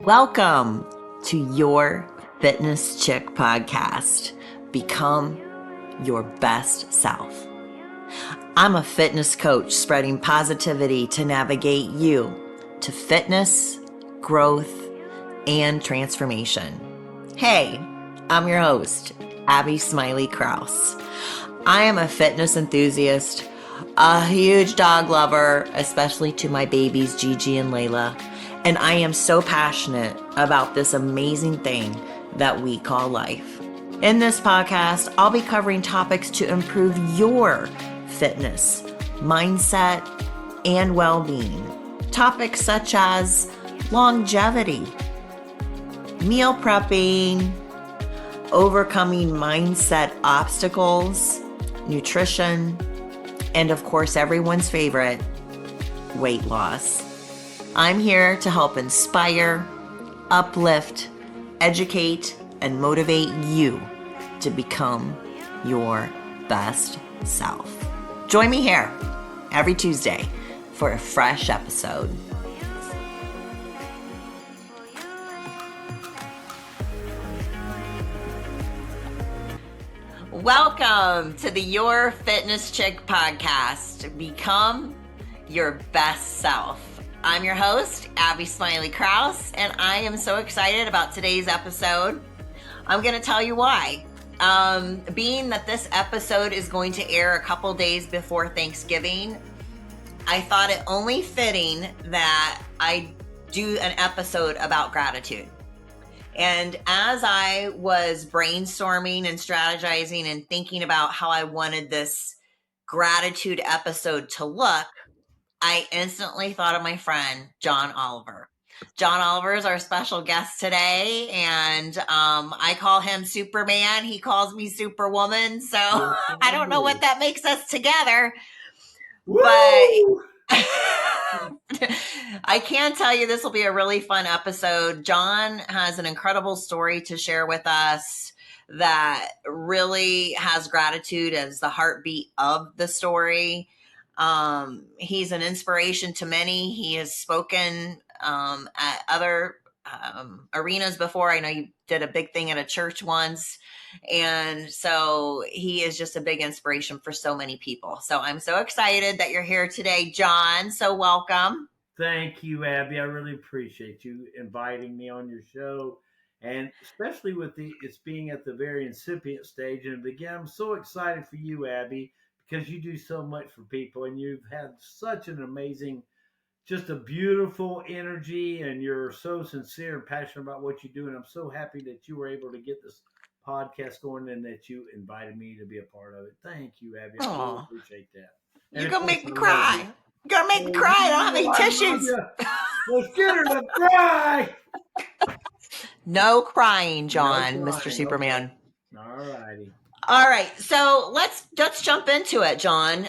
Welcome to Your Fitness Chick podcast. Become your best self. I'm a fitness coach spreading positivity to navigate you to fitness, growth, and transformation. Hey, I'm your host, Abby Smiley Krause. I am a fitness enthusiast, a huge dog lover, especially to my babies Gigi and Layla, and I am so passionate about this amazing thing that we call life. In this podcast, I'll be covering topics to improve your fitness, mindset, and well-being. Topics such as longevity, meal prepping, overcoming mindset obstacles, nutrition, and of course, everyone's favorite, weight loss. I'm here to help inspire, uplift, educate, and motivate you to become your best self. Join me here every Tuesday for a fresh episode. Welcome to the Your Fitness Chick podcast. Become your best self. I'm your host, Abby Smiley Krause, and I am so excited about today's episode. I'm going to tell you why. Being that this episode is going to air a couple days before Thanksgiving, I thought it only fitting that I do an episode about gratitude. And as I was brainstorming and strategizing and thinking about how I wanted this gratitude episode to look, I instantly thought of my friend, John Oliver. John Oliver is our special guest today, and I call him Superman. He calls me Superwoman, so I don't know what that makes us together. Woo! But I can tell you this will be a really fun episode. John has an incredible story to share with us that really has gratitude as the heartbeat of the story. He's an inspiration to many. He has spoken at other arenas before. I know you did a big thing at a church once. And so he is just a big inspiration for so many people. So I'm so excited that you're here today, John. So welcome. Thank you, Abby. I really appreciate you inviting me on your show, and especially with it's being at the very incipient stage. And again, I'm so excited for you, Abby, because you do so much for people, and you've had such an amazing, just a beautiful energy, and you're so sincere and passionate about what you do. And I'm so happy that you were able to get this podcast going and that you invited me to be a part of it. Thank you, Abby. I really Oh, appreciate that. And you're of going to course, make me I love you. cry. You're going to make me Oh, cry. I you don't have know any I love tissues. you. Let's get her to cry. No crying, No John, Mr. crying. Okay. Superman. All righty. All right. So let's jump into it, John.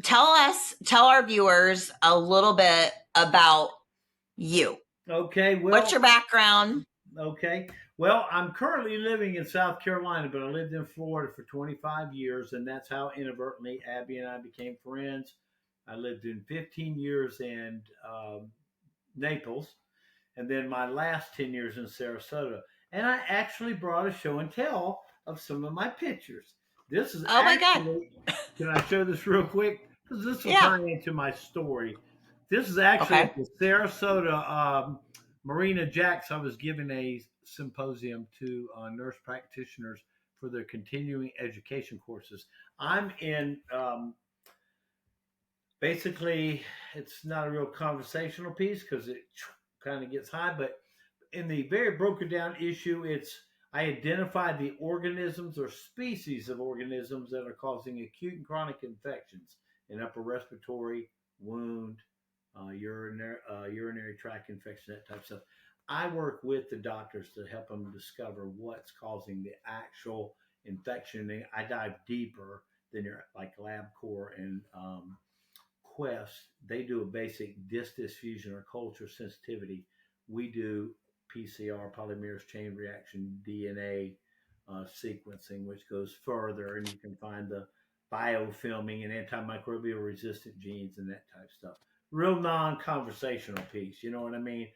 Tell our viewers a little bit about you. Okay. What's Well, your background? okay. Well, I'm currently living in South Carolina, but I lived in Florida for 25 years, and that's how inadvertently Abby and I became friends. I lived in 15 years in Naples, and then my last 10 years in Sarasota. And I actually brought a show and tell of some of my pictures. This is Oh my God. actually, can I show this real quick? Because this will Yeah. turn into my story. This is actually Okay. at the Sarasota Marina Jacks. I was giving a symposium to nurse practitioners for their continuing education courses. I'm in basically, it's not a real conversational piece because it kind of gets high, but in the very broken down issue, it's I identified the organisms or species of organisms that are causing acute and chronic infections in upper respiratory, wound, urinary tract infection, that type of stuff. I work with the doctors to help them discover what's causing the actual infection. And I dive deeper than your like LabCorp and Quest. They do a basic disc diffusion or culture sensitivity. We do PCR, polymerase chain reaction, DNA sequencing, which goes further, and you can find the biofilming and antimicrobial resistant genes and that type of stuff. Real non-conversational piece, you know what I mean?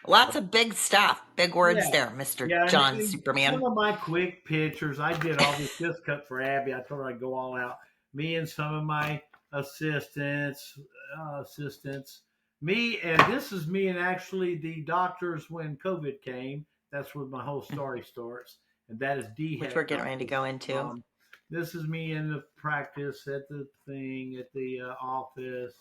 Lots of big stuff. Big words Yeah, there, Mr. yeah, John and some Superman. of my quick pictures, I did all this just cut for Abby. I told her I'd go all out. Me and some of my assistants, assistants. Me and this is me and actually the doctors when COVID came. That's where my whole story starts, and that is Which DHEC we're getting ready to doctors. go into. This is me in the practice at the thing at the office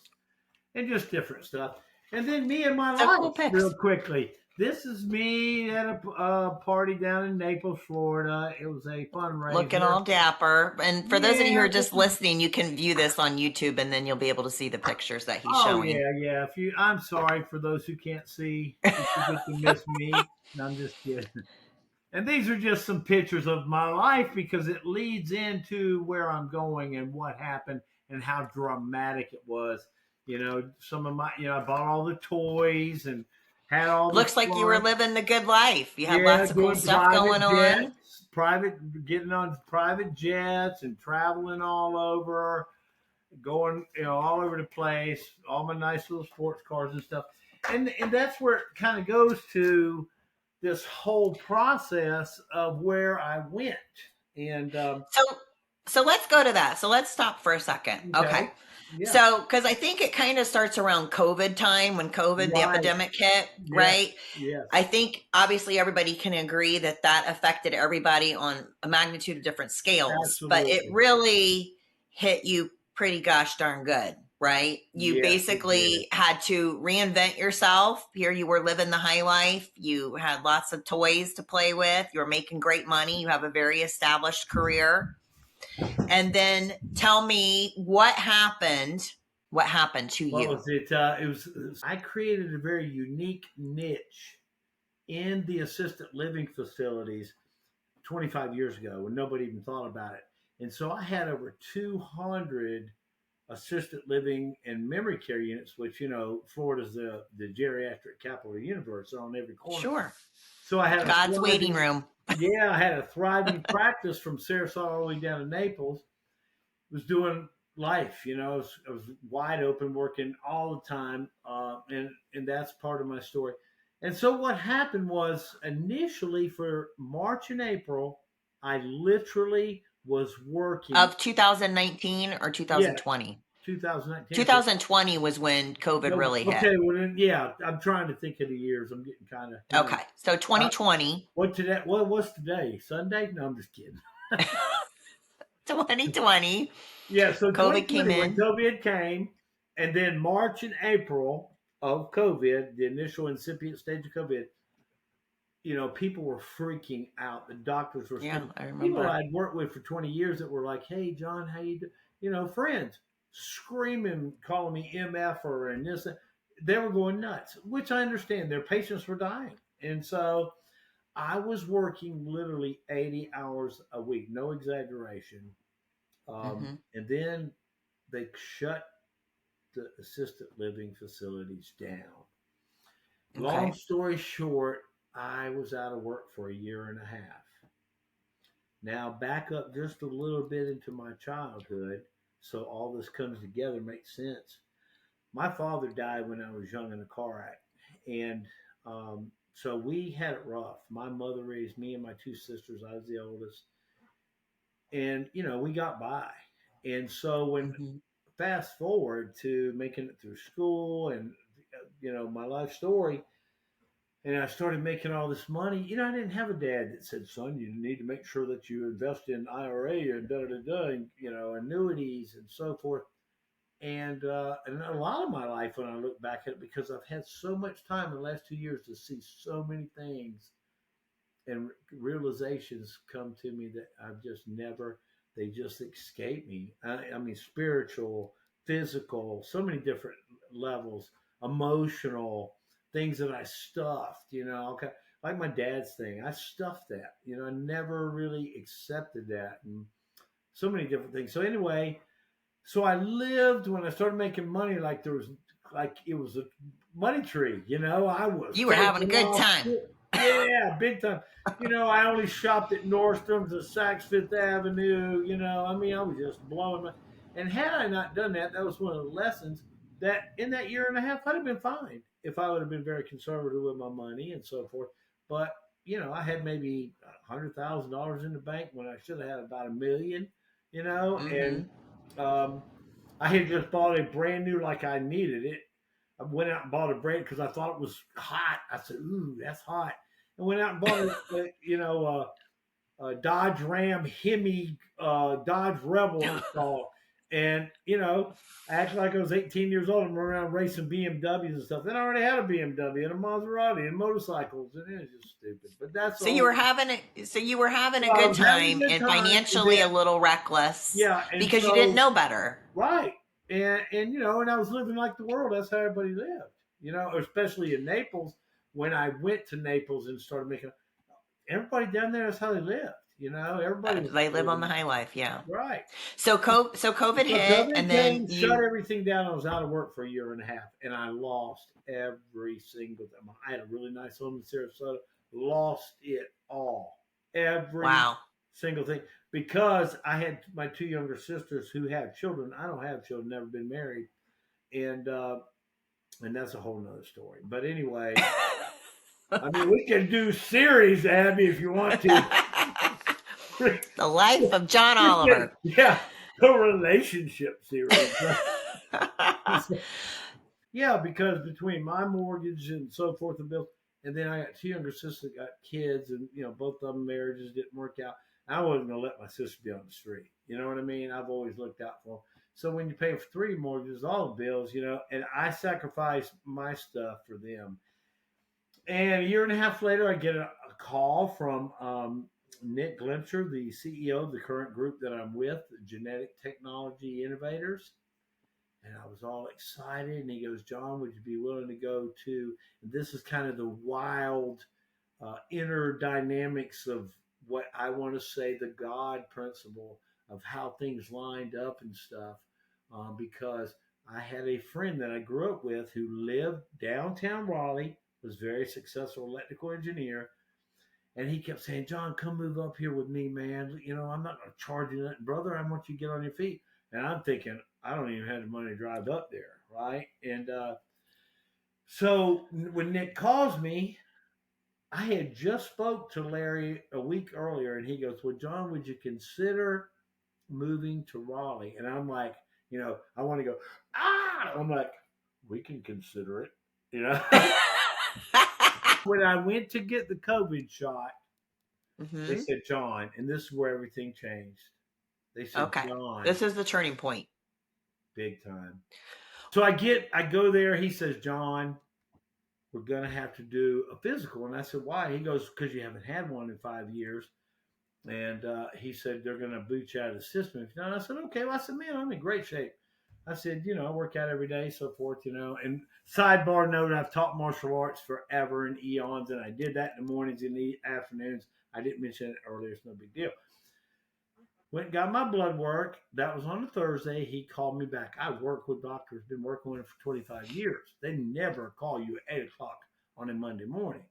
and just different stuff. And then me and my So cool life, real pics. quickly. This is me at a party down in Naples, Florida. It was a Looking fundraiser. all dapper. And for those of you who Yeah, are this just is. listening, you can view this on YouTube and then you'll be able to see the pictures that he's Oh showing. yeah, yeah. If you, I'm sorry for those who can't see. If you get to miss me, no, I'm just kidding. And these are just some pictures of my life because it leads into where I'm going and what happened and how dramatic it was. Some of my, I bought all the toys and had all the Looks like you were fun. living the good life. You had Yeah, lots of cool doing stuff private going on. jets, getting on private jets and traveling all over, going, all over the place, all my nice little sports cars and stuff. And that's where it kind of goes to this whole process of where I went. And So so let's go to that. So let's stop for a second. Okay. okay, yeah, So because I think it kind of starts around COVID time when COVID, the right, epidemic hit, yes, right? yes, I think obviously everybody can agree that that affected everybody on a magnitude of different scales, but it absolutely, really hit you pretty gosh darn good, right? You yes, it did. basically had to reinvent yourself. Here you were living the high life. You had lots of toys to play with. You were making great money. You have a very established career. And then tell me what happened. What happened to What you? was it? I created a very unique niche in the assisted living facilities 25 years ago when nobody even thought about it. And so I had over 200 assisted living and memory care units, which, Florida's the geriatric capital of the universe on every corner. Sure. So I had a God's waiting thriving, room. yeah, I had a thriving practice from Sarasota all the way down to Naples. Was doing life, I was wide open, working all the time, and that's part of my story. And so what happened was initially for March and April, I literally was working. Of 2019 or Yeah, 2020? 2019. So 2020 was when COVID no, really hit. okay, well then, yeah, I'm trying to think of the years. I'm getting kind of, Okay. So uh, 2020, what today? What was today? Sunday? No, I'm just kidding. 2020, Yeah, so COVID came 2020 when in. COVID came, and then March and April of COVID, the initial incipient stage of COVID, people were freaking out. The doctors were Yeah, screaming. I People remember. I'd worked with for 20 years that were like, "Hey, John, how you do?" Friends screaming, calling me MF and this. They were going nuts, which I understand. Their patients were dying, and so I was working literally 80 hours a week, no exaggeration. And then they shut the assisted living facilities down. Long Okay. story short, I was out of work for a year and a half. Now, back up just a little bit into my childhood so all this comes together, makes sense. My father died when I was young in a car accident. And so we had it rough. My mother raised me and my two sisters. I was the oldest. And, we got by. And so when Hmm. fast forward to making it through school and my life story, and I started making all this money. I didn't have a dad that said, "Son, you need to make sure that you invest in IRA and da da da," and, annuities and so forth. And a lot of my life, when I look back at it, because I've had so much time in the last 2 years to see so many things and realizations come to me that I've just never, they just escape me. I mean, spiritual, physical, so many different levels, emotional things that I stuffed, okay. Like my dad's thing, I stuffed that, I never really accepted that, and so many different things. So anyway, so I lived when I started making money like there was, like it was a money tree. I was You were having a taking good off. time. Yeah, big time. I only shopped at Nordstrom's, at Saks Fifth Avenue. I mean, I was just blowing my. And had I not done that, that was one of the lessons that in that year and a half I'd have been fine. if I would have been very conservative with my money and so forth. But I had maybe $100,000 in the bank when I should have had about 1 million. Mm-hmm. And I had just bought a brand new, like I needed it. I went out and bought a brand because I thought it was hot. I said, "Ooh, that's hot," and went out and bought a Dodge Ram Hemi, Dodge Rebel it was called. And, I acted like I was 18 years old and running around racing BMWs and stuff. Then I already had a BMW and a Maserati and motorcycles, and it was just stupid. But that's So you all. were having a I good was having a time good and time. And financially then, a little reckless yeah, and because you didn't so, know better. right. And I was living like the world. That's how everybody lived, especially in Naples. When I went to Naples and started making, everybody down there, that's how they lived. Everybody was They live on the living high life, yeah. right. So COVID So hit, COVID and then came, shut you. everything down. I was out of work for a year and a half, and I lost every single thing. I had a really nice home in Sarasota, lost it all, every Wow. single thing, because I had my two younger sisters who have children. I don't have children, never been married, and that's a whole nother story. But anyway, I mean, we can do series, Abby, if you want to. The life of John Oliver. Yeah, the relationship series. Yeah, because between my mortgage and so forth and bills, and then I got two younger sisters that got kids, and both of them marriages didn't work out. I wasn't gonna let my sister be on the street. You know what I mean? I've always looked out for them. So when you pay for three mortgages, all the bills, and I sacrificed my stuff for them. And a year and a half later, I get a call from Nick Glimcher, the CEO of the current group that I'm with, Genetic Technology Innovators. And I was all excited. And he goes, John, would you be willing to go to? And this is kind of the wild inner dynamics of what I want to say the God principle of how things lined up and stuff. Because I had a friend that I grew up with who lived downtown Raleigh, was a very successful electrical engineer. And he kept saying, John, come move up here with me, man. I'm not going to charge you nothing, brother. I want you to get on your feet. And I'm thinking, I don't even have the money to drive up there, right? And so when Nick calls me, I had just spoke to Larry a week earlier, and he goes, well, John, would you consider moving to Raleigh? And I'm like, I want to go, I'm like, we can consider it. When I went to get the COVID shot, they Hmm. said, John, and this is where everything changed. They said, Okay. John, This is the turning point. big time. So I go there. He says, John, we're going to have to do a physical. And I said, why? He goes, because you haven't had one in 5 years. And he said, they're going to boot you out of the system. And I said, okay. Well, I said, man, I'm in great shape. I said, I work out every day, so forth. And sidebar note, I've taught martial arts forever and eons, and I did that in the mornings and the afternoons. I didn't mention it earlier. It's no big deal. Went and got my blood work. That was on a Thursday. He called me back. I work with doctors, been working with them for 25 years. They never call you at 8 o'clock on a Monday morning.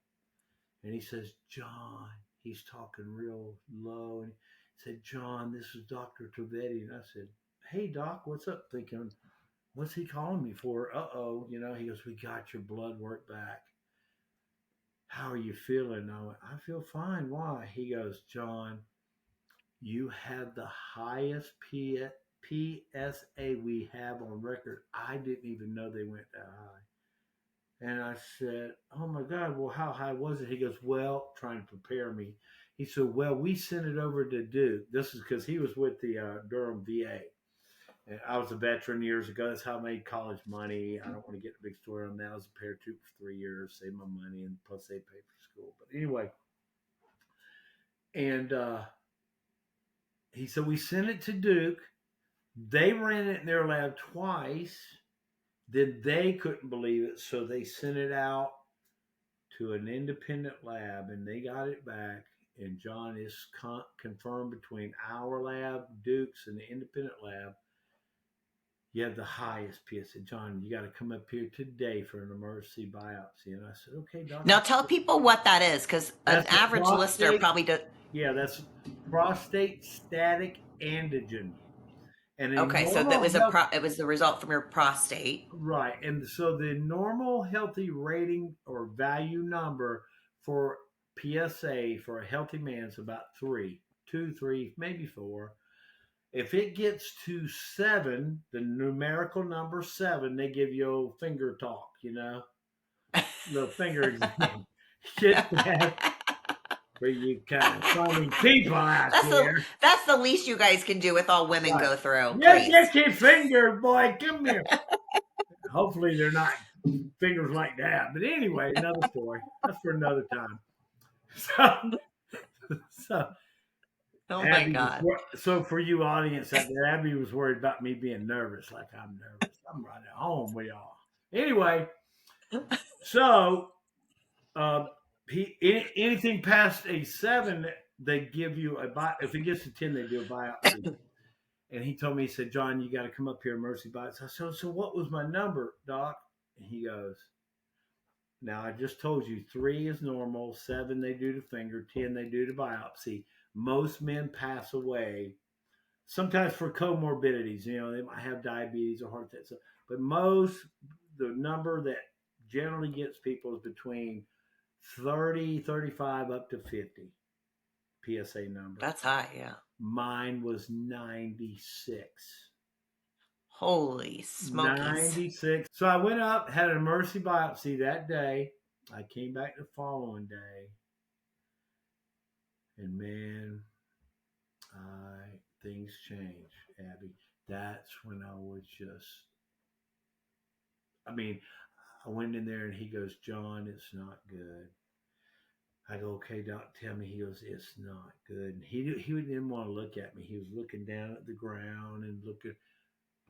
And he says, John, he's talking real low. And he said, John, this is Dr. Tovetti. And I said, hey, Doc, what's up? Thinking, what's he calling me for? Uh-oh. He goes, we got your blood work back. How are you feeling? I went, I feel fine. Why? He goes, John, you had the highest PSA we have on record. I didn't even know they went that high. And I said, oh my God, well, how high was it? He goes, well, trying to prepare me. He said, well, we sent it over to Duke. This is because he was with the Durham VA. And I was a veteran years ago. That's how I made college money. I don't want to get a big story on that. I was a paratroop for 3 years, saved my money, and plus they paid for school. But anyway, and he said, we sent it to Duke. They ran it in their lab twice. Then they couldn't believe it. So they sent it out to an independent lab and they got it back. And John is confirmed between our lab, Duke's, and the independent lab. You have the highest PSA. John, you got to come up here today for an emergency biopsy. And I said, okay, Now doctor. tell people what that is, because an That's a average listener prostate. probably does. Yeah, that's prostate static antigen. And a Okay, so that normal was health, it was the result from your prostate. right. And so the normal healthy rating or value number for PSA for a healthy man is about three, two, three, maybe four. If it gets to seven, the numerical number seven, they give you a finger talk, little finger exam. Shit, that for you kind of funny people out That's the there. that's the least you guys can do with all women Right. go through. Yeah, Please. get your finger, boy. Come here. Hopefully they're not fingers like that. But anyway, another story. That's for another time. So Oh my Abby God. so for you audience out there, Abby was worried about me being nervous, like I'm nervous. I'm right at home with y'all. Anyway, so uh, anything past a seven, they give you if it gets to 10, they do a biopsy. And he told me, he said, John, you got to come up here, Mercy Bites. I said, so what was my number, doc? And he goes, now I just told you three is normal, seven they do the finger, 10 they do the biopsy. Most men pass away sometimes for comorbidities. They might have diabetes or heart attack. But the number that generally gets people is between 30, 35 up to 50 PSA number. That's high, yeah. Mine was 96. Holy smokies. 96. So I went up, had an emergency biopsy that day. I came back the following day. And man, things changed, Abby. That's when I was I went in there and he goes, John, it's not good. I go, okay, doc, tell me. He goes, it's not good. And he didn't want to look at me. He was looking down at the ground and looking.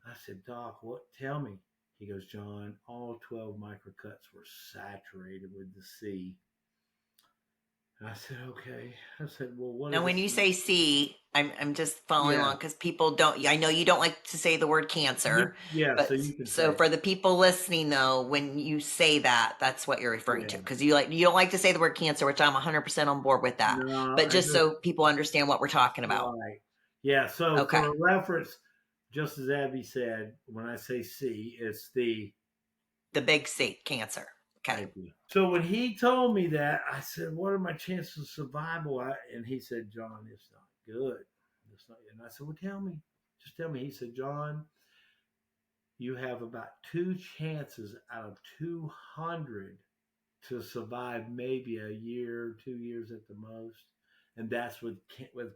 I said, doc, what? Tell me. He goes, John, all 12 microcuts were saturated with the C. And I said, okay. I said, well, what Now, is when you it? say C, I'm just following Yeah. along because people don't. I know you don't like to say the word cancer, Yeah, so but you can so say, for the people listening, though, when you say that, that's what you're referring to yeah. because you don't like to say the word cancer, which I'm 100% on board with that. No, But just so people understand what we're talking about. right. Yeah, so Okay, for reference, just as Abby said, when I say C, it's the the big C, cancer. Okay, thank you. So when he told me that, I said, what are my chances of survival? And he said, John, it's not good. It's not. And I said, well, tell me. Just tell me. He said, John, you have about two chances out of 200 to survive maybe a year, 2 years at the most. And that's with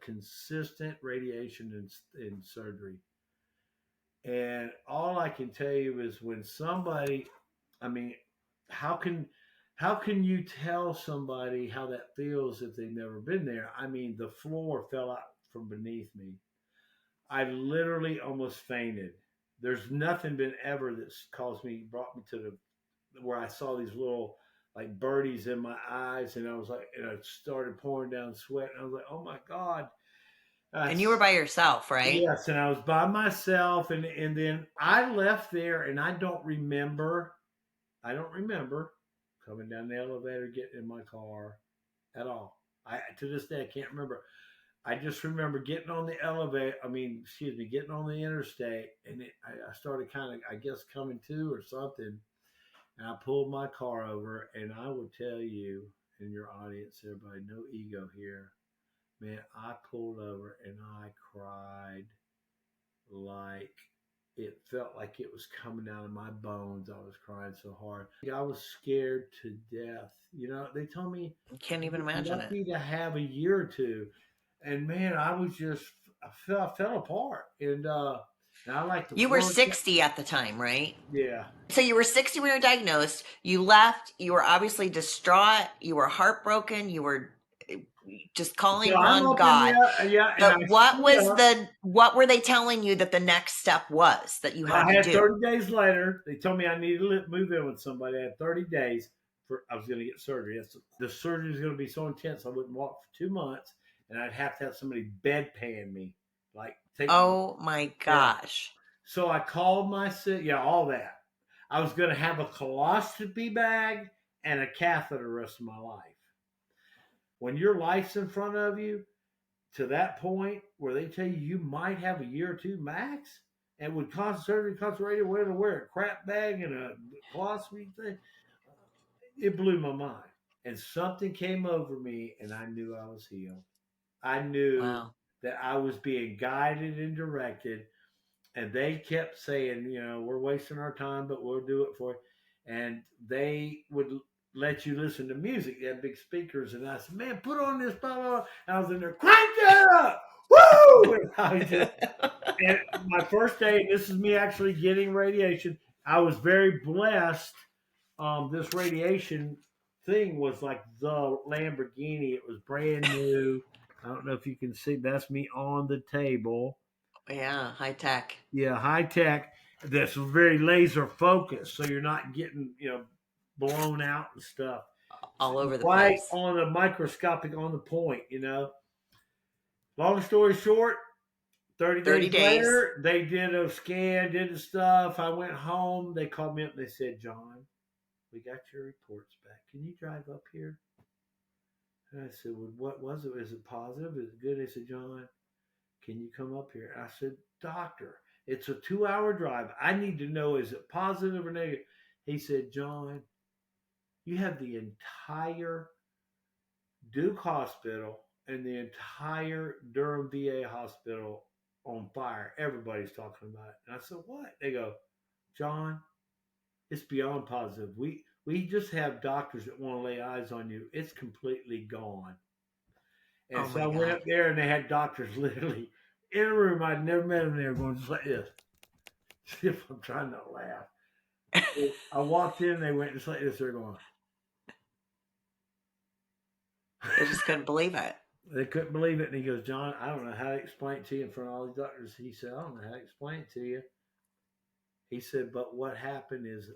consistent radiation and surgery. And all I can tell you is when somebody, I mean, how can how can you tell somebody how that feels if they've never been there? I mean, the floor fell out from beneath me. I literally almost fainted. There's nothing been ever that's brought me to the where I saw these little like birdies in my eyes, and I was like, and I started pouring down sweat, and I was like, oh my god. and you were by yourself, right? Yes, and I was by myself, and then I left there, and I don't remember. I don't remember coming down the elevator, getting in my car at all. I to this day I can't remember. I just remember getting on the elevator. Excuse me, getting on the interstate, and I started kind of, I guess, coming to or something, and I pulled my car over, and I will tell you, in your audience, everybody, no ego here, man. I pulled over and I cried like it felt like it was coming out of my bones. I was crying so hard. I was scared to death. They told me I can't even you're imagine it. lucky to have a year or two. And man, I was just I fell apart. And I like to You were work. 60 at the time, right? Yeah. So you were 60 when you were diagnosed. You left. You were obviously distraught. You were heartbroken. You were just So calling I'm on up in God. the yeah, and I But stood up. what were they telling you that the next step was that you Well, had I to had do? 30 days later. They told me I needed to move in with somebody. I had 30 days for I was going to get surgery. The surgery was going to be so intense I wouldn't walk for 2 months, and I'd have to have somebody bedpan me, like take me. Oh my Yeah. gosh. So I called my sister. Yeah, all that. I was going to have a colostomy bag and a catheter the rest of my life. When your life's in front of you, to that point where they tell you you might have a year or two max, and with surgery, concentrated, where to wear a crap bag and a colostomy thing. It blew my mind. And something came over me, and I knew I was healed. I knew Wow. that I was being guided and directed. And they kept saying, we're wasting our time, but we'll do it for you. And they would let you listen to music. They had big speakers. And I said, man, put on this, blah, blah, blah. And I was in there, crank that up. Woo! And I was just, and my first day, and this is me actually getting radiation. I was very blessed. This radiation thing was like the Lamborghini. It was brand new. I don't know if you can see. That's me on the table. Yeah, high tech. Yeah, high tech. That's very laser focused, so you're not getting blown out and stuff. All over the Right place. on the microscopic, on the point. Long story short, 30 30 days days. later, they did a scan, did the stuff. I went home. They called me up and they said, John, we got your reports back. Can you drive up here? And I said, well, what was it? Is it positive? Is it good? They said, John, can you come up here? I said, doctor, it's a 2-hour drive. I need to know, is it positive or negative? He said, John, you have the entire Duke Hospital and the entire Durham VA hospital on fire. Everybody's talking about it. And I said, what? They go, John, it's beyond positive. We just have doctors that want to lay eyes on you. It's completely gone. And Oh so my I went God. up there and they had doctors literally in a room. I'd never met them there going just like this. See if I'm trying not to laugh. I walked in, they went just like this. They're going, They just couldn't believe it. they couldn't believe it. And he goes, John, I don't know how to explain it to you in front of all these doctors. He said, I don't know how to explain it to you. He said, but what happened is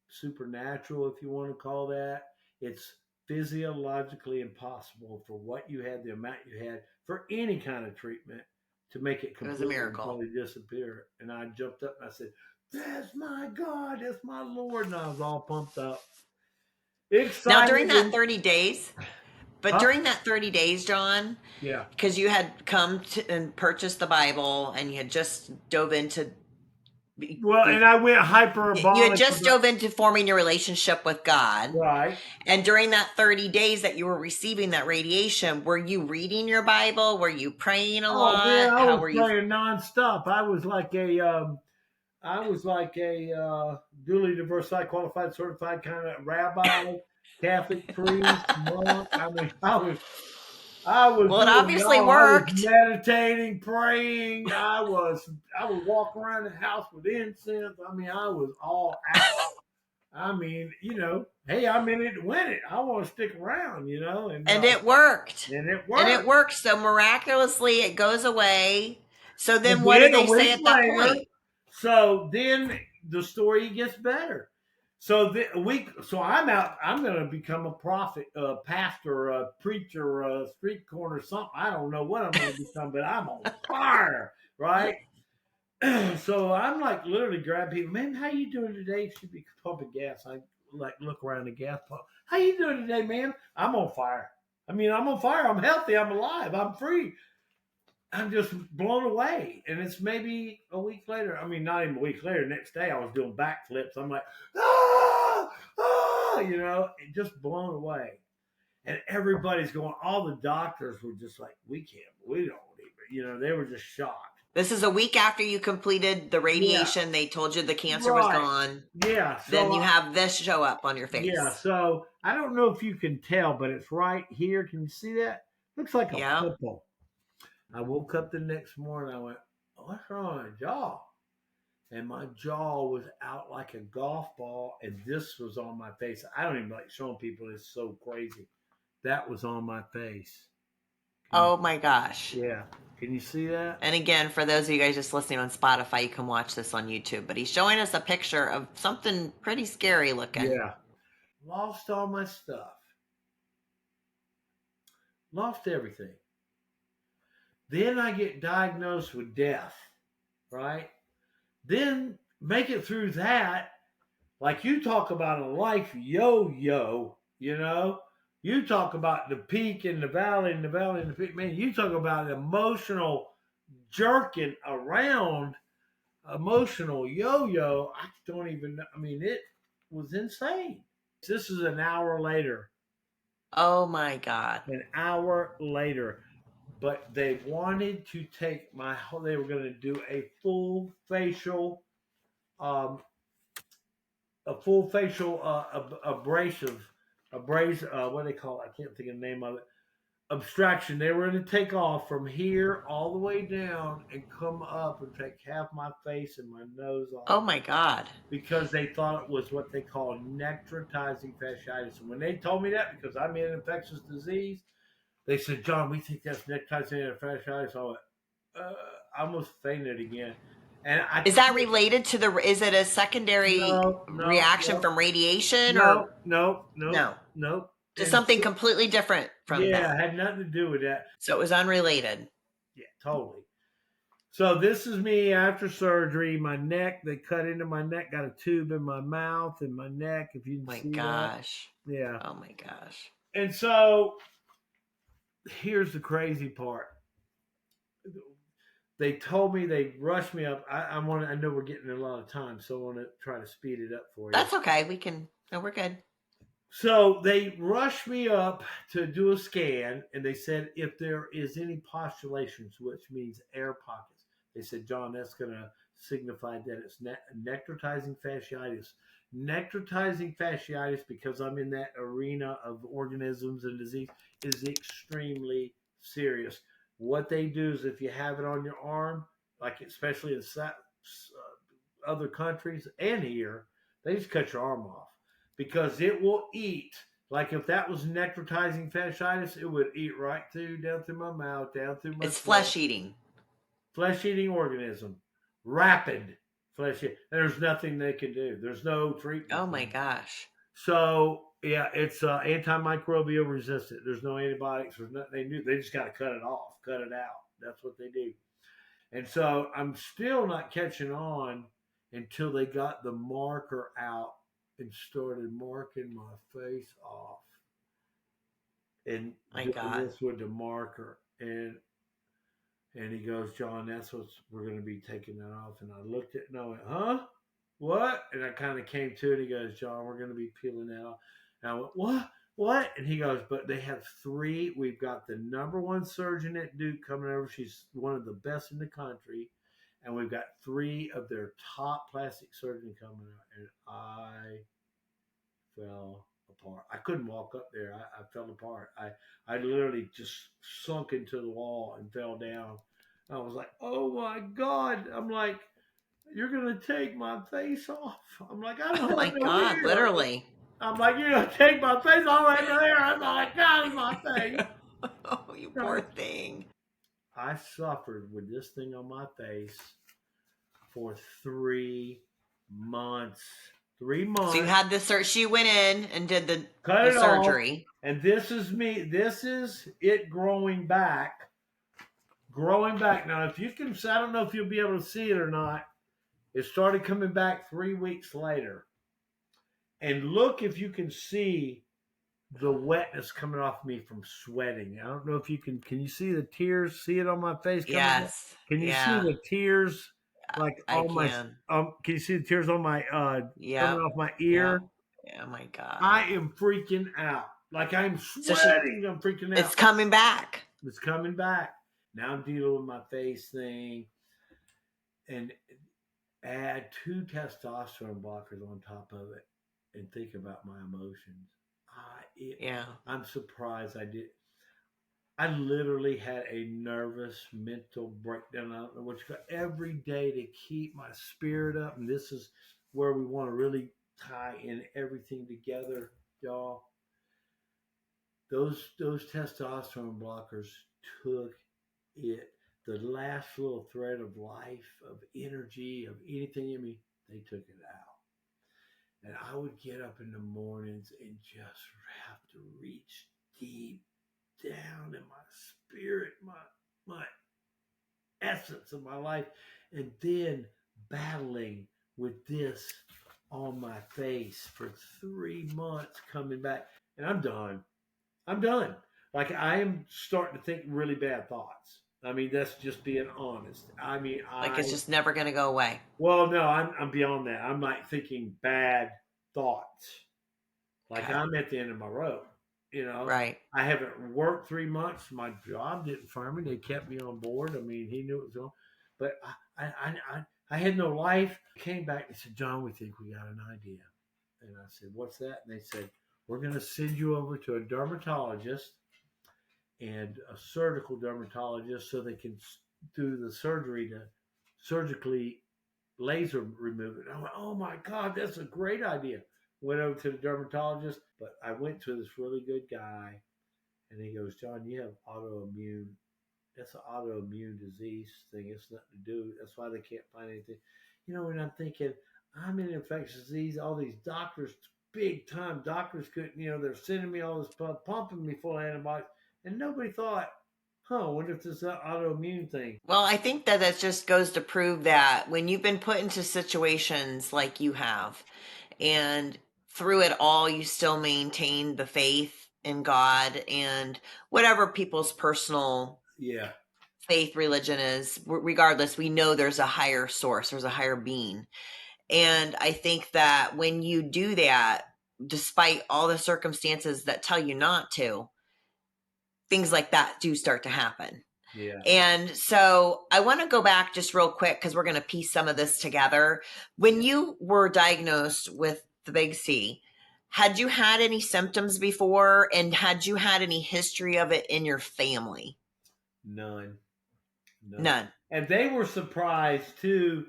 supernatural, if you want to call that. It's physiologically impossible for what you had, the amount you had, for any kind of treatment to make it It was a completely and miracle. totally disappear. And I jumped up and I said, that's my God, that's my Lord. And I was all pumped up, Now, excited. during that 30 days, but Huh? during that 30 days, John, Yeah. because you had come to and purchased the Bible and you had just dove into Well, and I went you had hyperbolic just about, dove into forming your relationship with God. right. And during that 30 days that you were receiving that radiation, were you reading your Bible? Were you praying a Oh man, lot? I How was were you? praying nonstop. I was like a duly diversified, qualified, certified kind of rabbi, Catholic priest, monk. I mean, I was Well, it doing it obviously all. I was worked. meditating, praying. I would walk around the house with incense. I mean, I was all out. I mean, hey, I'm in it to win it. I want to stick around, and And it worked. and it And it worked. worked. So miraculously, it goes away. So then And what did then a they say week at that later, point? so then the story gets better. So a week, so I'm out. I'm going to become a prophet, a pastor, a preacher, a street corner, something. I don't know what I'm going to become, but I'm on fire, right? So I'm like literally grab people. Man, how you doing today? Should be pumping gas. I like look around the gas pump. How you doing today, man? I'm on fire. I mean, I'm on fire. I'm healthy. I'm alive. I'm free. I'm just blown away. And it's maybe a week later. I mean, not even a week later. Next day, I was doing backflips. I'm like, ah, ah, just blown away. And everybody's going, all the doctors were just like, we don't even, they were just shocked. This is a week after you completed the Yeah, radiation. They told you the cancer was right. gone. Yeah. Then you have this show up on your Yeah. face. So I don't know if you can tell, but it's right here. Can you see that? Looks like a Yeah. pimple. I woke up the next morning. I went, what's wrong with my jaw? And my jaw was out like a golf ball, and this was on my face. I don't even like showing people. It's so crazy. That was on my face. Can Oh my gosh. Yeah. Can you see that? And again, for those of you guys just listening on Spotify, you can watch this on YouTube. But he's showing us a picture of something pretty scary looking. Yeah. Lost all my stuff. Lost everything. Then I get diagnosed with death, right? Then make it through that. Like you talk about a life yo-yo, You talk about the peak and the valley and the valley and the peak. Man, you talk about emotional jerking around. emotional yo-yo. I don't even know. I mean, it was insane. This is an hour later. Oh my God. An hour later. But they wanted to take my whole, they were going to do um, full facial what do they call it? I can't think of the name of it. Abstraction. They were going to take off from here all the way down and come up and take half my face and my nose Oh off my God. because they thought it was what they call necrotizing fasciitis. And when they told me that, because I'm in infectious disease, they said, John, we think that's necrotizing fasciitis. I went, uh, I almost fainted again. And I Is that couldn't, related to is it a secondary no, no, reaction no, from radiation no, or no, no, no? no. Just And something completely different from yeah, that. it had nothing to do with that. So it was unrelated. Yeah, totally. So this is me after surgery. My neck, they cut into my neck, got a tube in my mouth and my neck, if you can My see that. gosh. Yeah. Oh my gosh. And so here's the crazy part. They told me they rushed me up. I know we're getting a lot of time, so I want to try to speed it up for you. That's okay. We can. No, we're good. So they rushed me up to do a scan, and they said if there is any postulations, which means air pockets, they said, John, that's going to signify that it's necrotizing fasciitis. Necrotizing fasciitis, because I'm in that arena of organisms and disease, is extremely serious. What they do is if you have it on your arm, like especially in other countries and here, they just cut your arm off because it will eat. Like if that was necrotizing fasciitis, it would eat right through, down through my mouth, down through my It's throat. flesh eating. Flesh eating organism, rapid flesh eating. There's nothing they can do. There's no treatment Oh for my it. gosh. So yeah, it's antimicrobial resistant. There's no antibiotics. There's nothing they do. They just got to cut it off, cut it out. That's what they do. And so I'm still not catching on until they got the marker out and started marking my face off and My doing God. this with the marker. And he goes, John, that's what we're going to be taking that off. And I looked at it and I went, huh? What? And I kind of came to it. He goes, John, we're going to be peeling that off. And I went, what? What? And he goes, but they have three. We've got the number one surgeon at Duke coming over. She's one of the best in the country. And we've got three of their top plastic surgeons coming out. And I fell apart. I couldn't walk up there. I fell apart. I literally just sunk into the wall and fell down. I was like, oh my God. I'm like, you're going to take my face off. I'm like, I Oh don't my have no God. hair. Literally. I'm like, you're going to take my face off. I have no hair. I'm like, God, my face. Oh, you poor Right. thing. I suffered with this thing on my face for 3 months. Three So you months. had the search. She went in and did Cut the it off. surgery. And this is me. This is it growing back. Growing back. Now, if you can, I don't know if you'll be able to see it or not. It started coming back 3 weeks later. And look if you can see the wetness coming off me from sweating. I don't know if you can you see the tears? See it on my face coming back? Yes. Can you see Yeah. the tears like I on my can. can you see the tears on my coming Yep. off my Yep. ear? Yeah. My God. I am freaking out. Like I'm So she, sweating, I'm freaking out. it's coming back. It's coming back. Now I'm dealing with my face thing and add two testosterone blockers on top of it and think about my emotions. Yeah. I'm surprised I did. I literally had a nervous mental breakdown. I don't know what you got every day to keep my spirit up. And this is where we want to really tie in everything together, y'all. Those testosterone blockers took it. The last little thread of life, of energy, of anything in me, they took it out. And I would get up in the mornings and just have to reach deep down in my spirit, my essence of my life, and then battling with this on my face for 3 months coming back. And I'm done. I'm done. Like I am starting to think really bad thoughts. I mean, that's just being honest. I mean, Like it's just never going to go away. well, no, I'm beyond that. I'm like thinking bad thoughts. Like Okay. I'm at the end of my rope. You know, Right. I haven't worked 3 months. My job didn't fire me. They kept me on board. I mean, he knew it was on, but I had no life. Came back and said, John, we think we got an idea. And I said, what's that? And they said, we're going to send you over to a dermatologist and a surgical dermatologist so they can do the surgery to surgically laser remove it. I went, oh my God, that's a great idea. Went over to the dermatologist, but I went to this really good guy, and he goes, John, you have autoimmune. That's an autoimmune disease thing. It's nothing to do. That's why they can't find anything. You know, and I'm thinking, I'm in infectious disease. All these doctors, big time doctors, couldn't. You know, they're sending me all this, pumping me full of antibiotics, and nobody thought, huh? I wonder if this is an autoimmune thing. Well, I think that that just goes to prove that when you've been put into situations like you have, and through it all, you still maintain the faith in God and whatever people's personal Yeah, faith religion is, regardless, we know there's a higher source, there's a higher being. And I think that when you do that, despite all the circumstances that tell you not to, things like that do start to happen. yeah. And so I want to go back just real quick because we're going to piece some of this together. When you were diagnosed with the big C, had you had any symptoms before, and had you had any history of it in your family? None, none. None. And they were surprised too.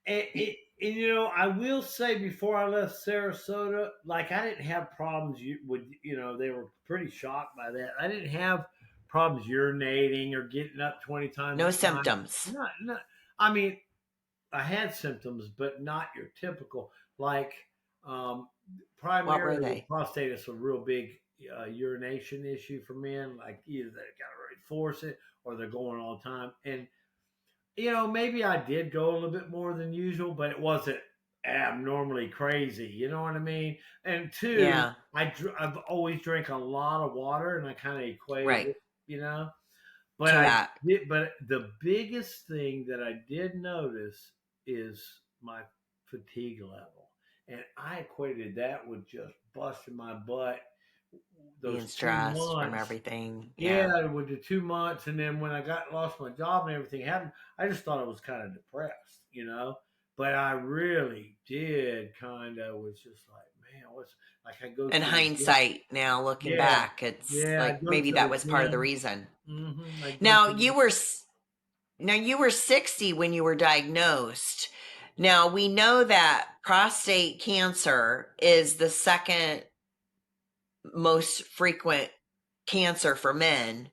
And you know, I will say before I left Sarasota, like I didn't have problems with, you know, they were pretty shocked by that. I didn't have problems urinating or getting up 20 times No a night. symptoms. Not, I mean, I had symptoms, but not your typical, like um, What were primarily with they? prostate, it's a real big urination issue for men. Like either they got to really force it or they're going all the time. And you know, maybe I did go a little bit more than usual, but it wasn't abnormally crazy. You know what I mean? And two, Yeah, I've always drank a lot of water, and I kind of equated right. it, you know. But To I that. did. But the biggest thing that I did notice is my fatigue level, and I equated that with just busting my butt those Being two stressed from months. everything. Yeah. Yeah, with the 2 months, and then when I got lost my job and everything happened, I just thought I was kind of depressed, you know. But I really did kind of was just like, man, what's like I go In to the gym. hindsight, now looking Yeah, back, it's yeah, I like go maybe to that the was part of the gym. reason. I go Now to you were now you were 60 when you were diagnosed. Now we know that prostate cancer is the second most frequent cancer for men.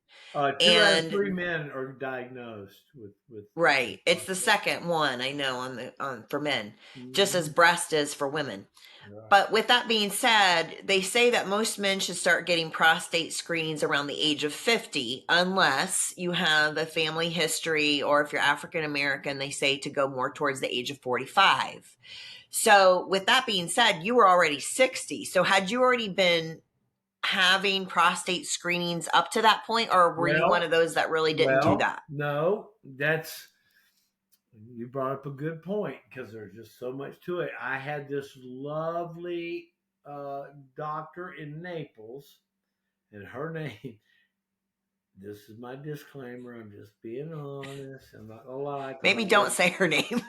2 out of 3 And men are diagnosed with right, it's the prostate. second one I know on for men, just as Hmm. breast is for women. Right. But with that being said, they say that most men should start getting prostate screenings around the age of 50, unless you have a family history, or if you're African American, they say to go more towards the age of 45. So, with that being said, you were already 60. So, had you already been having prostate screenings up to that point, or were you one Well, of those that really didn't do well, that? no, that's you brought up a good point because there's just so much to it. I had this lovely uh, doctor in Naples, and her name. This is my disclaimer. I'm just being honest. I'm not gonna lie because Maybe don't say her name.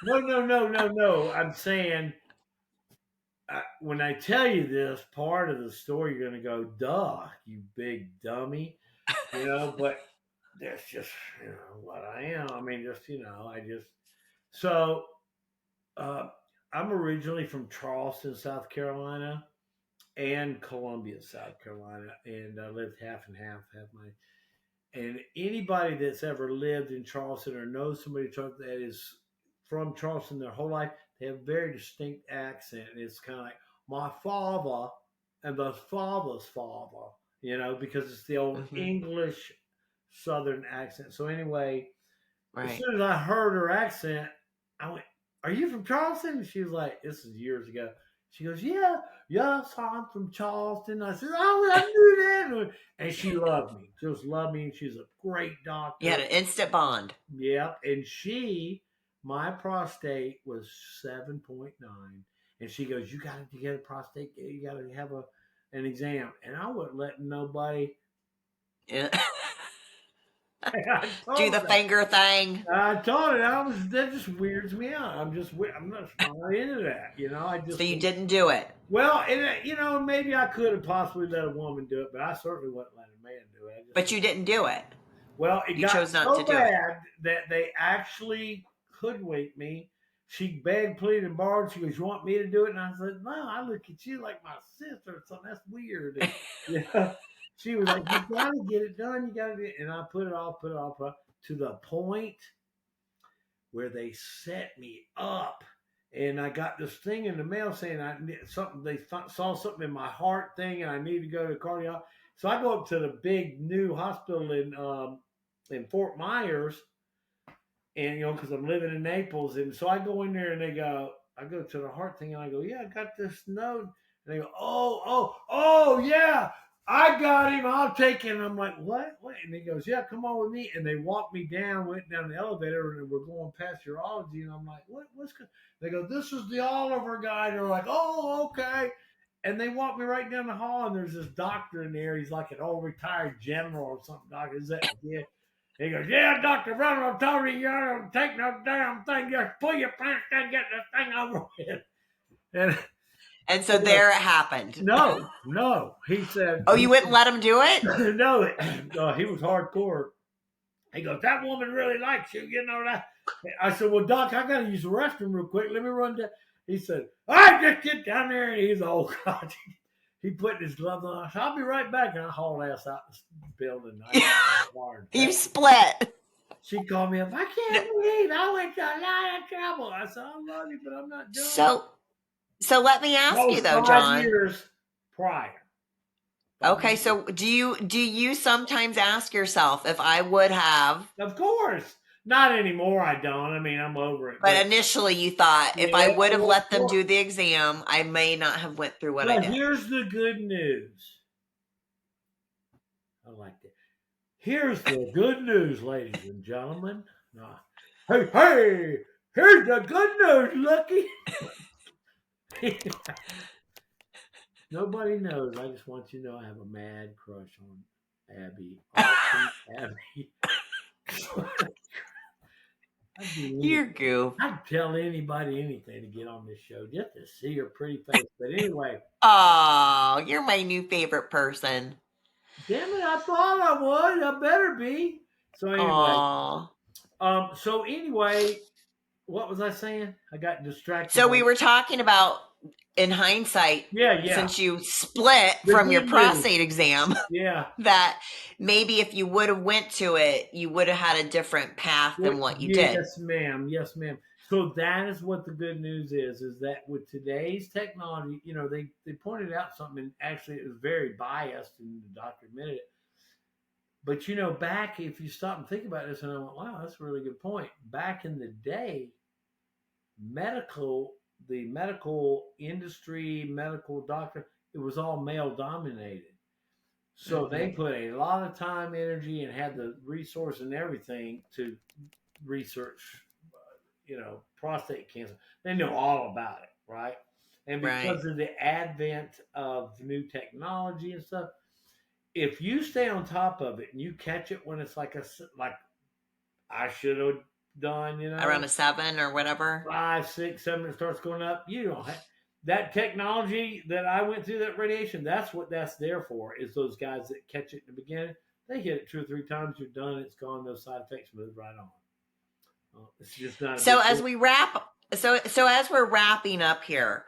no, no, no, no, no. I'm saying when I tell you this part of the story, you're gonna go, "Duh, you big dummy," you know. But that's just what I am. I mean, just I just so Uh, I'm originally from Charleston, South Carolina, and Columbia, South Carolina, and I lived half and half. Half my and anybody that's ever lived in Charleston or knows somebody that is from Charleston their whole life, they have a very distinct accent. And it's kind of like my father and the father's father, because it's the old Hmm. English Southern accent. So anyway, as Right. soon as I heard her accent, I went, "Are you from Charleston?" And she was like, "This is years ago." She goes, yeah, yeah, so I'm from Charleston. I said, oh, I knew that. And she loved me, just loved me. And she's a great You had doctor. an instant bond. Yep. And my prostate was 7.9. And she goes, you got to get a prostate, you got to have an exam. And I wasn't letting nobody, Yeah. I Do told the her, finger thing. that just weirds me out. I'm not into that. I So just, you didn't do it, well, and maybe I could have possibly let a woman do it, but I certainly wouldn't let a man do it. I just but you didn't do it. Well, it You got chose not to so do it. bad that they actually hoodwinked me. She begged, pleaded, and borrowed. She goes, "You want me to do it?" And I said, "No, I look at you like my sister or something. That's weird." And yeah, she was like, "You got to get it done. You got to do it." And I put it off, to the point where they set me up. And I got this thing in the mail saying I need something. They saw something in my heart thing, and I need to go to cardiologist. So I go up to the big new hospital in Fort Myers, and because I'm living in Naples, and so I go in there, and I go to the heart thing, and I go, yeah, I got this note, and they go, oh, yeah, I got him, I'll take him. And I'm like, what? And he goes, yeah, come on with me, and they walked me down, went down the elevator, and we're going past urology, and I'm like, what's good? They go, this is the Oliver guy. And they're like, oh, okay. And they walk me right down the hall, and there's this doctor in there. He's like an old retired general or something. Doctor, is that? Yeah. He goes, yeah, Dr. Reynolds told me you don't take no damn thing. Just pull your pants and get this thing over with. And And so there it happened. no. He said, Oh, you wouldn't let him do it? no, he was hardcore. He goes, that woman really likes you, that. I said, well, Doc, I got to use the restroom real quick. Let me run down. He said, all right, just get down there. And he's old God. He put his gloves on. I said, I'll be right back. And I hauled ass out the building. I got You split. She called me up. I can't believe I went to a lot of trouble. I said, I love you, but I'm not doing it. So so let me That ask you was though, 5 John. years prior. Okay, 5 years. so do you sometimes ask yourself if I would have, Of course. Not anymore, I don't. I mean, I'm over it. But but initially you thought if I yeah, would have well, let them do the exam, I may not have went through what I but did. here's the good news. I like that. Here's the good news, ladies and gentlemen. Hey, here's the good news, Lucky. Nobody knows. I just want you to know I have a mad crush on Abby. Awesome Abby. I'd do You're anything. goof. I'd tell anybody anything to get on this show just to see her pretty face. But anyway, Oh, you're my new favorite person. damn it, I thought I would. I better be. So anyway, Oh. what was I saying? I got distracted So by. we were talking about in hindsight, Yeah. since you split The from your good news. prostate exam, Yeah. that maybe if you would have went to it, you would have had a different path than what you did. Yes, ma'am. Yes, ma'am. So that is what the good news is that with today's technology, they pointed out something, and actually it was very biased, and the doctor admitted it. But back, if you stop and think about this, and I went, wow, that's a really good point. Back in the day, medical, the medical industry, medical doctor, it was all male dominated. So Mm-hmm. they put a lot of time, energy, and had the resource and everything to research, prostate cancer. They know all about it, right? And Right. because of the advent of new technology and stuff, if you stay on top of it and you catch it when it's like I should have done, Around a 7 or whatever. 5, 6, 7, it starts going up. You don't have that technology that I went through, that radiation. That's what that's there for. Is those guys that catch it in the beginning? They hit it 2 or 3 times. You're done. It's gone. No side effects. Move right on. It's just not a So big as deal. we wrap so as we're wrapping up here,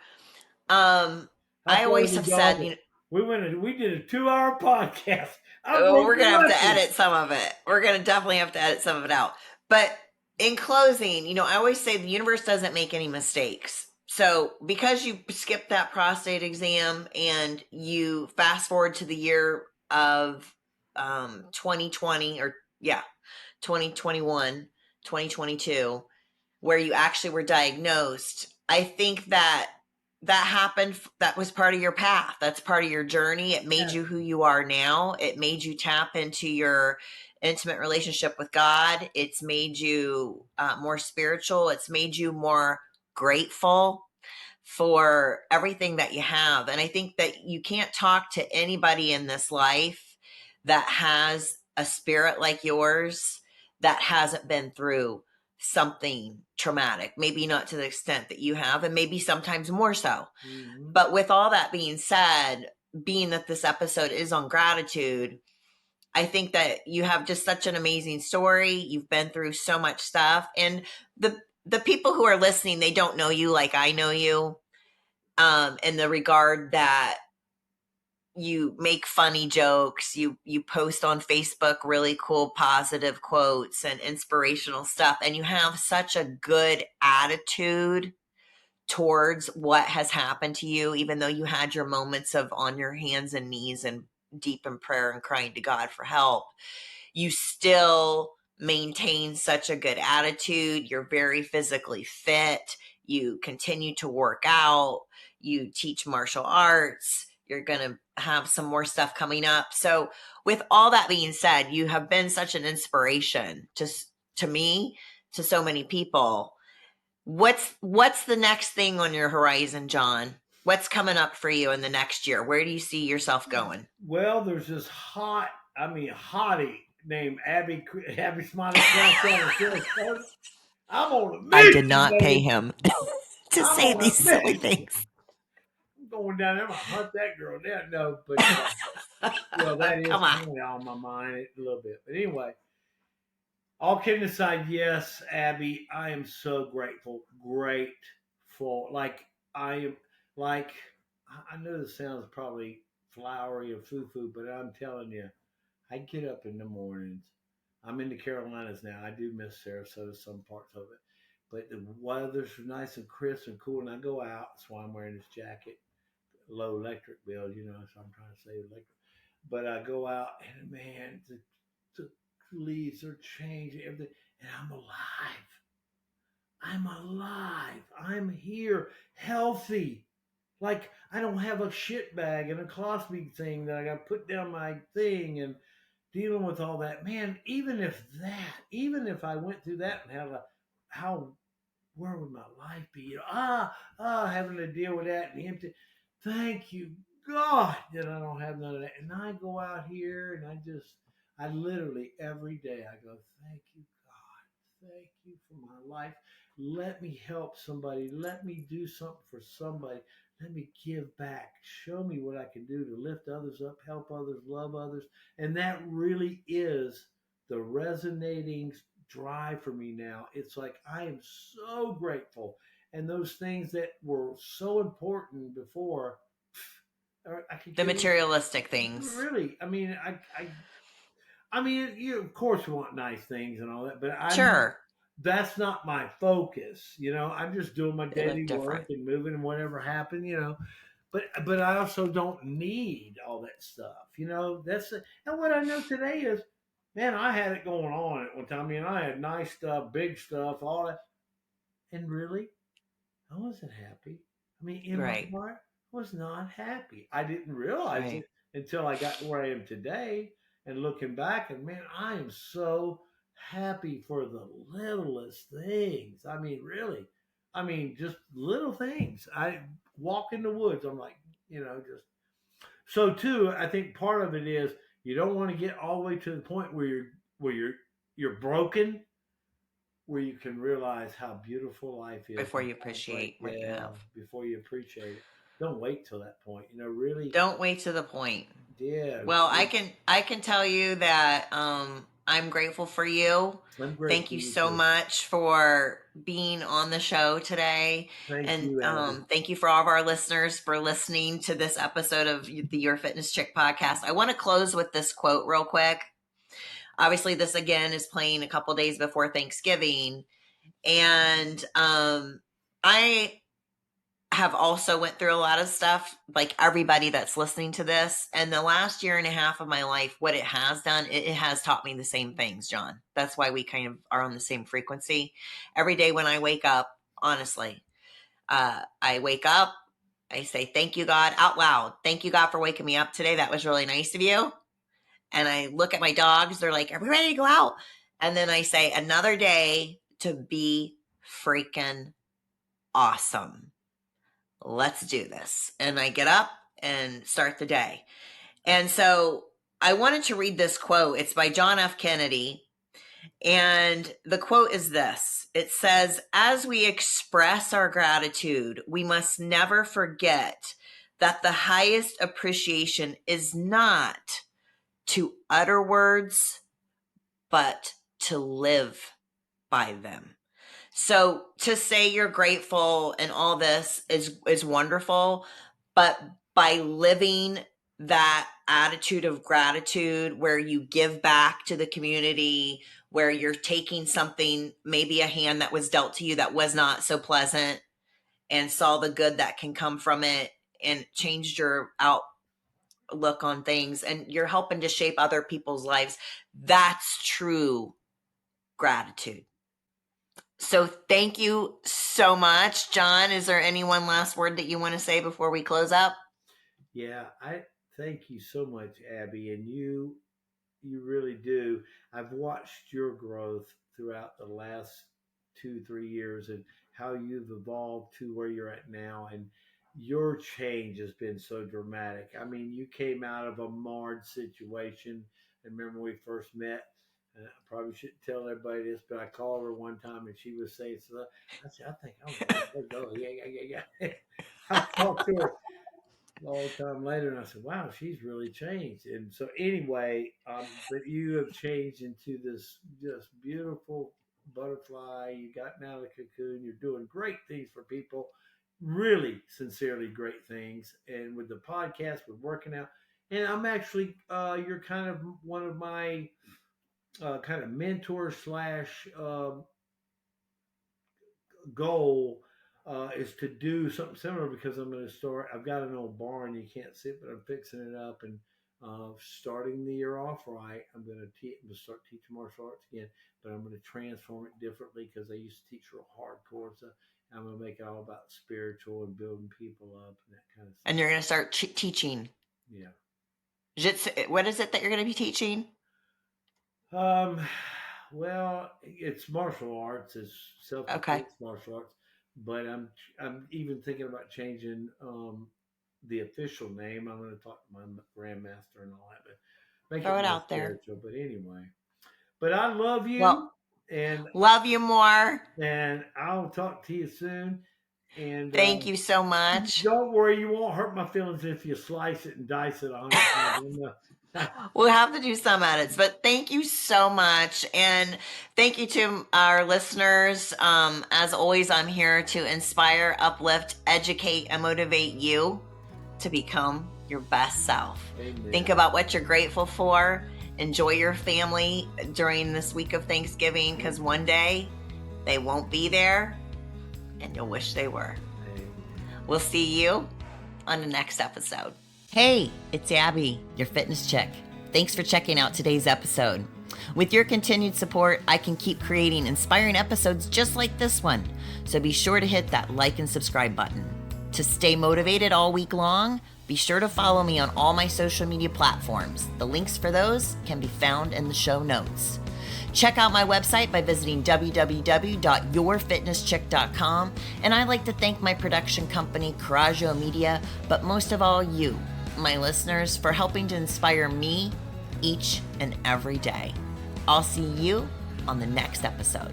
How I far did always we have go? said, We did a 2 hour podcast. I oh, broke we're the gonna have to record. edit some of it. We're gonna definitely have to edit some of it out. But in closing, I always say the universe doesn't make any mistakes. So because you skipped that prostate exam and you fast forward to the year of 2020, or yeah, 2021, 2022, where you actually were diagnosed, I think that that happened. That was part of your path. That's part of your journey. It made Yeah. you who you are now. It made you tap into your intimate relationship with God. It's made you more spiritual. It's made you more grateful for everything that you have. And I think that you can't talk to anybody in this life that has a spirit like yours that hasn't been through something traumatic, maybe not to the extent that you have, and maybe sometimes more so. Hmm. But with all that being said, being that this episode is on gratitude, I think that you have just such an amazing story. You've been through so much stuff, and the people who are listening, they don't know you like I know you, in the regard that you make funny jokes, you post on Facebook really cool positive quotes and inspirational stuff, and you have such a good attitude towards what has happened to you, even though you had your moments of on your hands and knees and deep in prayer and crying to God for help. You still maintain such a good attitude. You're very physically fit. You continue to work out. You teach martial arts. You're going to have some more stuff coming up. So, with all that being said, you have been such an inspiration to me, to so many people. What's the next thing on your horizon, John? What's coming up for you in the next year? Where do you see yourself going? Well, there's this hottie named Abby Smiley Crash on the show. I'm on a I did mission, not pay baby. him to I'm say on these a silly mission. things. I'm going down there. I'm gonna hunt that girl down. No, but well, that is Come on. kind of on my mind a little bit. But anyway, all kidding aside, yes, Abby, I am so grateful. Like I am, like I know this sounds probably flowery or foo foo, but I'm telling you, I get up in the mornings. I'm in the Carolinas now. I do miss Sarasota, some parts of it, but the weather's nice and crisp and cool, and I go out. That's why I'm wearing this jacket. Low electric bill, so I'm trying to save electric. But I go out and man, the leaves are changing, everything, and I'm alive. I'm alive. I'm here, healthy. Like I don't have a shit bag and a Cosby thing that I got to put down my thing and dealing with all that. Man, even if I went through that and had a how where would my life be? Having to deal with that and empty. Thank you, God, that I don't have none of that. And I go out here and I literally every day I go, thank you, God. Thank you for my life. Let me help somebody. Let me do something for somebody. Let me give back. Show me what I can do to lift others up, help others, love others. And that really is the resonating drive for me now. It's like I am so grateful. And those things that were so important before, I could The give it materialistic things. really. I mean, you of course want nice things and all that, but I'm not. Sure. That's not my focus. I'm just doing my They look daily work different. and moving and whatever happened. But I also don't need all that stuff. And what I know today is, man, I had it going on at one time. I mean, I had nice stuff, big stuff, all that, and really, I wasn't happy. I mean, in my Right. heart, I was not happy. I didn't realize it Right. until I got to where I am today. And looking back, and man, I am so happy for the littlest things. I mean, really. I mean, just little things. I walk in the woods. I'm like, just so too. I think part of it is you don't want to get all the way to the point where you're broken where you can realize how beautiful life is Before and you how great, appreciate what you yeah, have. before you appreciate it. Don't wait till that point. Really, Don't wait to the point. yeah. Well, I can tell you that I'm grateful for you. I'm Thank grateful you you so too. much for being on the show today, Thank and you, Abby. thank you for all of our listeners for listening to this episode of the Your Fitness Chick podcast. I want to close with this quote real quick. Obviously, this again is playing a couple days before Thanksgiving, and I have also went through a lot of stuff like everybody that's listening to this, and the last year and a half of my life, what it has done, it has taught me the same things, John. That's why we kind of are on the same frequency every day when I wake up. Honestly, I wake up, I say, thank you, God, out loud. Thank you, God, for waking me up today. That was really nice of you. And I look at my dogs. They're like, are we ready to go out? And then I say, another day to be freaking awesome. Let's do this. And I get up and start the day. And so I wanted to read this quote. It's by John F. Kennedy. And the quote is this. It says, as we express our gratitude, we must never forget that the highest appreciation is not to utter words, but to live by them. So to say you're grateful and all this is wonderful, but by living that attitude of gratitude where you give back to the community, where you're taking something, maybe a hand that was dealt to you that was not so pleasant, and saw the good that can come from it and changed your outlook on things, and you're helping to shape other people's lives, that's true gratitude. So thank you so much, John. Is there any one last word that you want to say before we close up? Yeah, I thank you so much, Abby, and you really do. I've watched your growth throughout the last 2, 3 years and how you've evolved to where you're at now. And your change has been so dramatic. I mean, you came out of a marred situation. I remember when we first met. I probably shouldn't tell everybody this, but I called her one time and she was saying, so I said, I think I'm going to let her go. Yeah, yeah, yeah, yeah. I talked to her a long time later, and I said, "Wow, she's really changed." And so, anyway, but you have changed into this just beautiful butterfly. You gotten out of the cocoon. You're doing great things for people, really sincerely great things. And with the podcast, with working out, and I'm actually, you're kind of one of my kind of mentors slash goal is to do something similar because I'm going to start. I've got an old barn you can't see, but I'm fixing it up and starting the year off right. I'm going to start teaching martial arts again, but I'm going to transform it differently because I used to teach real hardcore. So I'm going to make it all about spiritual and building people up and that kind of And stuff. you're going to start teaching. Yeah. What is it that you're going to be teaching? Um, well, it's martial arts, it's Okay. self-defense martial arts, but I'm even thinking about changing the official name. I'm going to talk to my grandmaster and all that, but make Throw it it more out there. spiritual. But anyway, but I love Well, you, and love you more. I'll talk to you soon. And Thank you so much. don't worry, you won't hurt my feelings if you slice it and dice it 100 times. We'll have to do some edits, but thank you so much. And thank you to our listeners. As always, I'm here to inspire, uplift, educate, and motivate you to become your best self. Amen. Think about what you're grateful for. Enjoy your family during this week of Thanksgiving because one day they won't be there and you'll wish they were. Amen. We'll see you on the next episode. Hey, it's Abby, your fitness chick. Thanks for checking out today's episode. With your continued support, I can keep creating inspiring episodes just like this one. So be sure to hit that like and subscribe button. To stay motivated all week long, be sure to follow me on all my social media platforms. The links for those can be found in the show notes. Check out my website by visiting www.yourfitnesschick.com. And I'd like to thank my production company, Coraggio Media, but most of all you, my listeners, for helping to inspire me each and every day. I'll see you on the next episode.